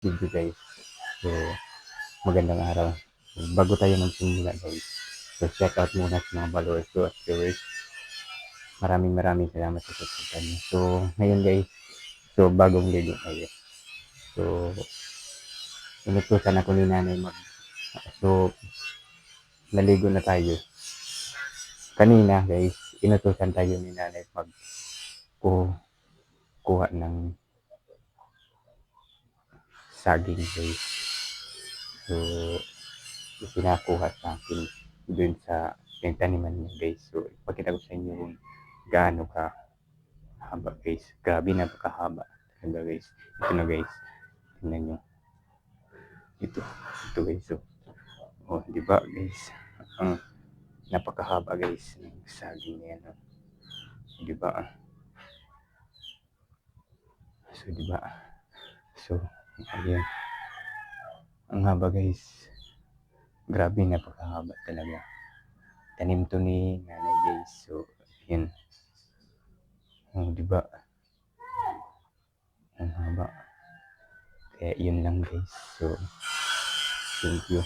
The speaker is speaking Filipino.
video guys. So, magandang araw. Bago tayo magsimula guys, so shout out muna sa mga followers ko at viewers. Maraming salamat sa suporta niyo. So, ngayon guys, so bagong ligo tayo. So, inutusan ako ni nanay so, naligo na tayo. Kanina guys, inutusan tayo ni nanay kuha ng saging guys. So, pinakuha sa akin dun sa taniman niya guys. So, ipakita ko sa inyo kung gaano ka haba guys. Grabe, napakahaba talaga guys. Ito na guys. Tingnan nyo. Ito guys. So, oh, di ba guys? Ang napakahaba guys ng saging na yan. Oh. Di ba? So, di ba? So, ayun. Ang haba guys. Grabe, napakahaba talaga. Tanim to ni nanay guys. So, yun. Oh, di ba? Ang haba. Kaya yun lang guys. So, thank you.